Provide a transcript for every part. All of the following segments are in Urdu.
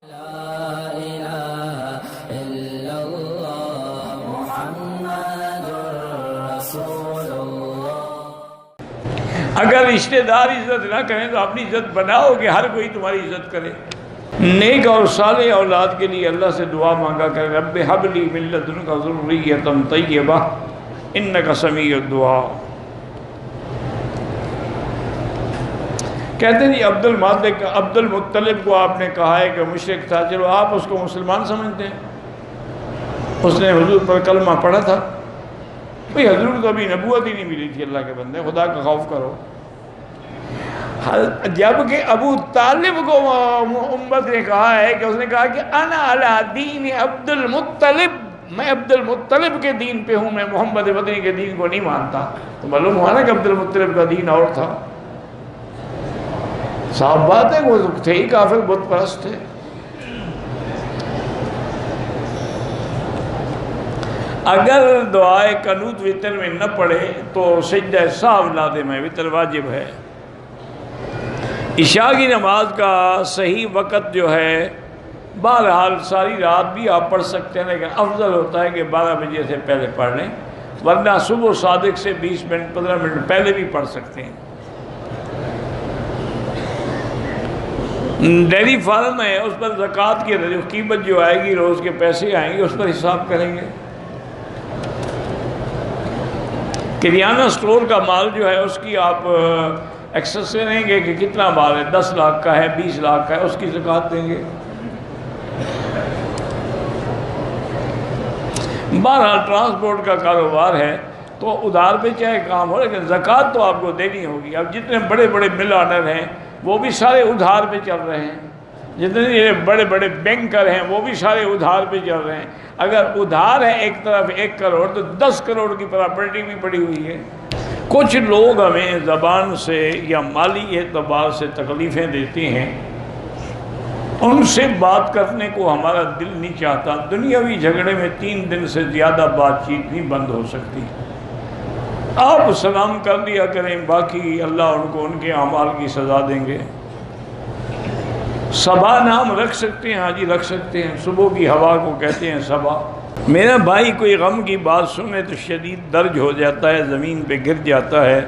لا إله إلا الله محمد رسول الله۔ اگر رشتہ دار عزت نہ کریں تو اپنی عزت بناؤ کہ ہر کوئی تمہاری عزت کرے۔ نیک اور صالح اولاد کے لیے اللہ سے دعا مانگا کرے، رب ہب لی من لدنک ذریۃ طیبہ انک سمیع الدعاء۔ کہتے ہیں جی عبد المطلب کو آپ نے کہا ہے کہ مشرک تھا، چلو آپ اس کو مسلمان سمجھتے ہیں، اس نے حضور پر کلمہ پڑھا تھا، بھئی حضور کو ابھی نبوت ہی نہیں ملی تھی، اللہ کے بندے خدا کا خوف کرو۔ جبکہ ابو طالب کو امت نے کہا ہے کہ اس نے کہا کہ انا علی دین عبد المطلب، میں عبد المطلب کے دین پہ ہوں، میں محمد مدنی کے دین کو نہیں مانتا۔ تو معلوم ہوا نا کہ عبد المطلب کا دین اور تھا۔ صاحب بات ہے، وہ تھے ہی کافر، بت پرست تھے۔ اگر دعائے قنوت وتر میں نہ پڑھے تو سجدہ سہو لازم ہے، وتر واجب ہے۔ عشاء کی نماز کا صحیح وقت جو ہے بہرحال ساری رات بھی آپ پڑھ سکتے ہیں، لیکن افضل ہوتا ہے کہ 12 بجے سے پہلے پڑھ لیں، ورنہ صبح صادق سے 20 منٹ 15 منٹ پہلے بھی پڑھ سکتے ہیں۔ ڈیری فارم ہے، اس پر زکوٰۃ کی قیمت جو آئے گی، روز کے پیسے آئیں گے، اس پر حساب کریں گے۔ کریانہ سٹور کا مال جو ہے اس کی آپ ایکسس کریں گے کہ کتنا مال ہے، 10 لاکھ کا ہے، 20 لاکھ کا ہے، اس کی زکوٰۃ دیں گے۔ بہرحال ٹرانسپورٹ کا کاروبار ہے تو ادھار پہ چاہے کام ہو، لیکن زکوٰۃ تو آپ کو دینی ہوگی۔ اب جتنے بڑے بڑے مل آنر ہیں وہ بھی سارے ادھار پہ چل رہے ہیں، جتنے بڑے بڑے بینکر ہیں وہ بھی سارے ادھار پہ چل رہے ہیں۔ اگر ادھار ہے ایک طرف 1 کروڑ تو 10 کروڑ کی پراپرٹی بھی پڑی ہوئی ہے۔ کچھ لوگ ہمیں زبان سے یا مالی اعتبار سے تکلیفیں دیتے ہیں، ان سے بات کرنے کو ہمارا دل نہیں چاہتا۔ دنیاوی جھگڑے میں 3 دن سے زیادہ بات چیت نہیں بند ہو سکتی۔ آپ سلام کر لیا کریں، باقی اللہ ان کو ان کے اعمال کی سزا دیں گے۔ صبا نام رکھ سکتے ہیں، ہاں جی رکھ سکتے ہیں، صبح کی ہوا کو کہتے ہیں صبا۔ میرا بھائی کوئی غم کی بات سنے تو شدید درد ہو جاتا ہے، زمین پہ گر جاتا ہے،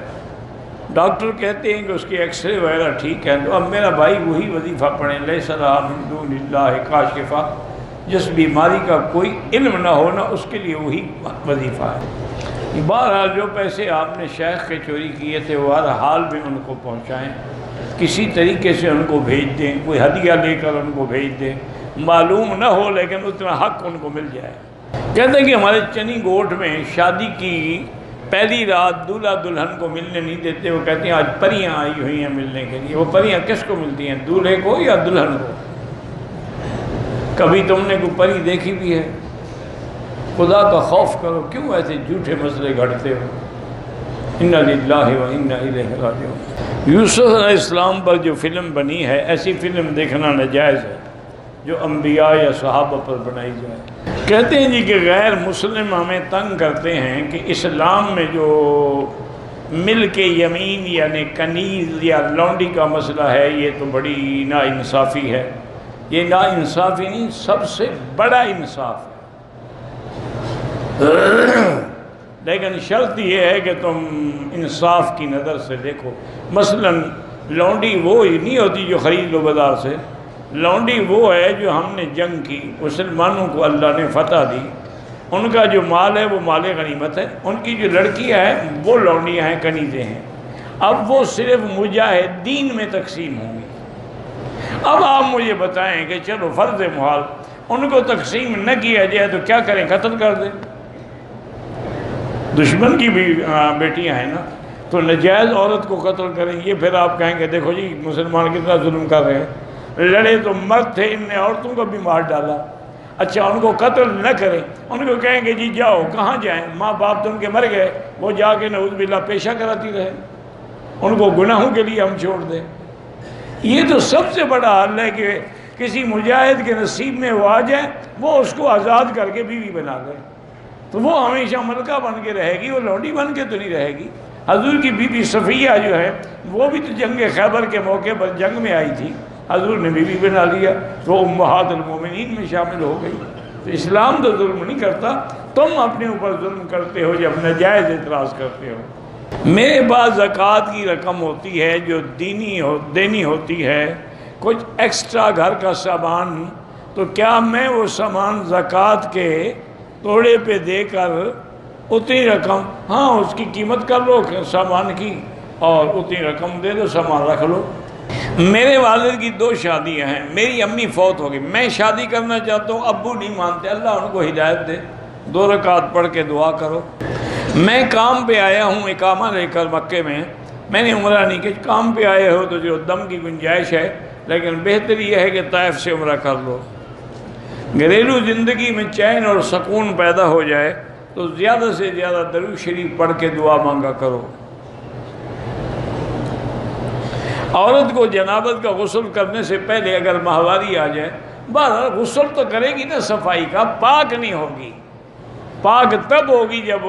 ڈاکٹر کہتے ہیں کہ اس کی ایکس رے وغیرہ ٹھیک ہے، تو اب میرا بھائی وہی وظیفہ پڑھیں، لیس لہا من دون اللہ کاشفہ۔ جس بیماری کا کوئی علم نہ ہونا اس کے لیے وہی وظیفہ ہے۔ بہرحال جو پیسے آپ نے شیخ کے چوری کیے تھے وہ ہر حال میں ان کو پہنچائیں، کسی طریقے سے ان کو بھیج دیں، کوئی ہدیہ لے کر ان کو بھیج دیں، معلوم نہ ہو لیکن اتنا حق ان کو مل جائے۔ کہتے ہیں کہ ہمارے چنی گوٹھ میں شادی کی پہلی رات دولہا دلہن کو ملنے نہیں دیتے، وہ کہتے ہیں آج پریاں آئی ہوئی ہیں ملنے کے لیے۔ وہ پریاں کس کو ملتی ہیں، دولہے کو یا دلہن کو؟ کبھی تم نے کوئی پری دیکھی بھی ہے؟ خدا کا خوف کرو، کیوں ایسے جھوٹے مسئلے گھڑتے ہو؟ انا للہ و انا الیہ راجعون۔ یوسف علیہ السلام پر جو فلم بنی ہے، ایسی فلم دیکھنا ناجائز ہے جو انبیاء یا صحابہ پر بنائی جائے۔ کہتے ہیں جی کہ غیر مسلم ہمیں تنگ کرتے ہیں کہ اسلام میں جو ملک یمین یعنی کنیز یا لونڈی کا مسئلہ ہے، یہ تو بڑی ناانصافی ہے۔ یہ ناانصافی نہیں، سب سے بڑا انصاف ہے، لیکن شرط یہ ہے کہ تم انصاف کی نظر سے دیکھو۔ مثلا لونڈی وہ ہی نہیں ہوتی جو خرید لو بازار سے، لونڈی وہ ہے جو ہم نے جنگ کی، مسلمانوں کو اللہ نے فتح دی، ان کا جو مال ہے وہ مال غنیمت ہے، ان کی جو لڑکیاں ہیں وہ لونڈیاں ہیں، کنیزیں ہیں۔ اب وہ صرف مجاہدین میں تقسیم ہوں گی۔ اب آپ مجھے بتائیں کہ چلو فرض محال ان کو تقسیم نہ کیا جائے تو کیا کریں، قتل کر دیں؟ دشمن کی بھی بیٹیاں ہیں نا، تو نجائز عورت کو قتل کریں، یہ پھر آپ کہیں گے دیکھو جی مسلمان کتنا ظلم کر رہے ہیں، لڑے تو مرد تھے، ان نے عورتوں کو بھی مار ڈالا۔ اچھا ان کو قتل نہ کریں، ان کو کہیں گے جی جاؤ، کہاں جائیں، ماں باپ تو ان کے مر گئے، وہ جا کے نعوذ باللہ پیشہ کراتی رہے، ان کو گناہوں کے لیے ہم چھوڑ دیں۔ یہ تو سب سے بڑا حل ہے کہ کسی مجاہد کے نصیب میں وہ آ جائے، وہ اس کو آزاد کر کے بیوی بنا لے، تو وہ ہمیشہ ملکہ بن کے رہے گی، وہ لونڈی بن کے تو نہیں رہے گی۔ حضور کی بی بی صفیہ جو ہے وہ بھی تو جنگ خیبر کے موقع پر جنگ میں آئی تھی، حضور نے بیوی بنا لیا تو امہات المومنین میں شامل ہو گئی۔ تو اسلام تو ظلم نہیں کرتا، تم اپنے اوپر ظلم کرتے ہو جب ناجائز اعتراض کرتے ہو۔ میرے پاس زکوٰۃ کی رقم ہوتی ہے جو دینی ہوتی ہے، کچھ ایکسٹرا گھر کا سامان، تو کیا میں وہ سامان زکوٰۃ کے توڑے پہ دے کر اتنی رقم، ہاں اس کی قیمت کر لو سامان کی اور اتنی رقم دے دو، سامان رکھ لو۔ میرے والد کی 2 شادیاں ہیں، میری امی فوت ہو گئی، میں شادی کرنا چاہتا ہوں، ابو نہیں مانتے، اللہ ان کو ہدایت دے، 2 رکعت پڑھ کے دعا کرو۔ میں کام پہ آیا ہوں اقامہ لے کر مکے میں نے عمرہ نہیں کہ کام پہ آئے ہو تو جو دم کی گنجائش ہے، لیکن بہتر یہ ہے کہ طائف سے عمرہ کر لو۔ گھریلو زندگی میں چین اور سکون پیدا ہو جائے تو زیادہ سے زیادہ درود شریف پڑھ کے دعا مانگا کرو۔ عورت کو جنابت کا غسل کرنے سے پہلے اگر ماہواری آ جائے، بہرحال غسل تو کرے گی نا صفائی کا، پاک نہیں ہوگی، پاک تب ہوگی جب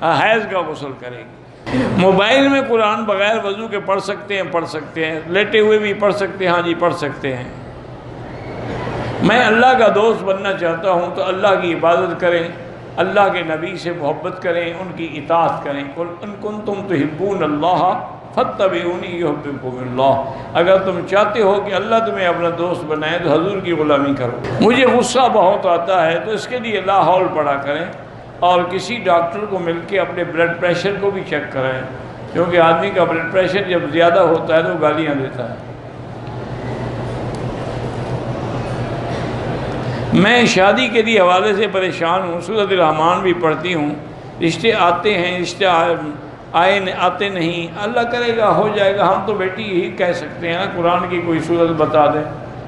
حیض کا غسل کرے گی۔ موبائل میں قرآن بغیر وضو کے پڑھ سکتے ہیں، لیٹے ہوئے بھی پڑھ سکتے ہیں، ہاں جی پڑھ سکتے ہیں۔ میں اللہ کا دوست بننا چاہتا ہوں تو اللہ کی عبادت کریں، اللہ کے نبی سے محبت کریں، ان کی اطاعت کریں۔ قل ان کنتم تحبون اللہ فاتبعونی یحببکم اللہ، اگر تم چاہتے ہو کہ اللہ تمہیں اپنا دوست بنائے تو حضور کی غلامی کرو۔ مجھے غصہ بہت آتا ہے تو اس کے لیے لا حول پڑھا کریں، اور کسی ڈاکٹر کو مل کے اپنے بلڈ پریشر کو بھی چیک کریں، کیونکہ آدمی کا بلڈ پریشر جب زیادہ ہوتا ہے تو وہ گالیاں دیتا ہے۔ میں شادی کے لیے حوالے سے پریشان ہوں، سورۃ الرحمن بھی پڑھتی ہوں، رشتے آتے ہیں، رشتے آتے نہیں، اللہ کرے گا ہو جائے گا۔ ہم تو بیٹی یہی کہہ سکتے ہیں نا، قرآن کی کوئی صورت بتا دیں،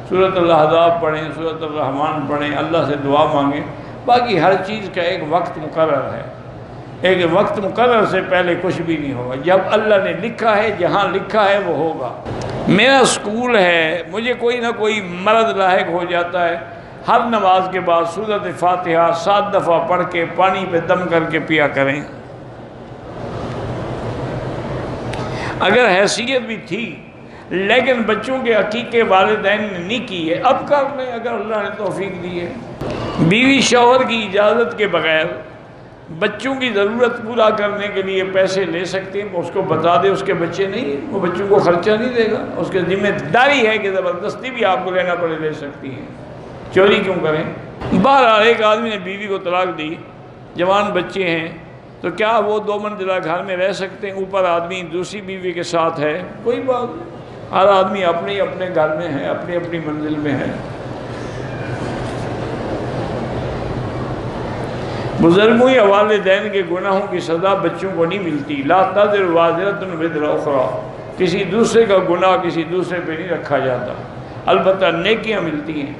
سورۃ الاحزاب پڑھیں، سورۃ الرحمن پڑھیں، اللہ سے دعا مانگیں۔ باقی ہر چیز کا ایک وقت مقرر ہے، ایک وقت مقرر سے پہلے کچھ بھی نہیں ہوگا، جب اللہ نے لکھا ہے، جہاں لکھا ہے وہ ہوگا۔ میرا سکول ہے، مجھے کوئی نہ کوئی مرض لاحق ہو جاتا ہے، ہر نماز کے بعد سورۃ فاتحہ 7 دفعہ پڑھ کے پانی پہ دم کر کے پیا کریں۔ اگر حیثیت بھی تھی لیکن بچوں کے عقیقے والدین نے نہیں کی ہے، اب کر لیں اگر اللہ نے توفیق دی ہے۔ بیوی شوہر کی اجازت کے بغیر بچوں کی ضرورت پورا کرنے کے لیے پیسے لے سکتے ہیں، اس کو بتا دے اس کے بچے نہیں ہیں، وہ بچوں کو خرچہ نہیں دے گا، اس کی ذمہ داری ہے کہ زبردستی بھی آپ کو لینا پڑے لے سکتی ہیں، چوری کیوں کریں۔ بہرحال ایک آدمی نے بیوی کو طلاق دی، جوان بچے ہیں، تو کیا وہ 2 منزلہ گھر میں رہ سکتے ہیں؟ اوپر آدمی دوسری بیوی کے ساتھ ہے، کوئی بات نہیں، ہر آدمی اپنے اپنے گھر میں ہے، اپنی اپنی منزل میں ہے۔ بزرگوں یا والدین کے گناہوں کی سزا بچوں کو نہیں ملتی، لا تزر وازرۃ وزر اخری، کسی دوسرے کا گناہ کسی دوسرے پہ نہیں رکھا جاتا، البتہ نیکیاں ملتی ہیں۔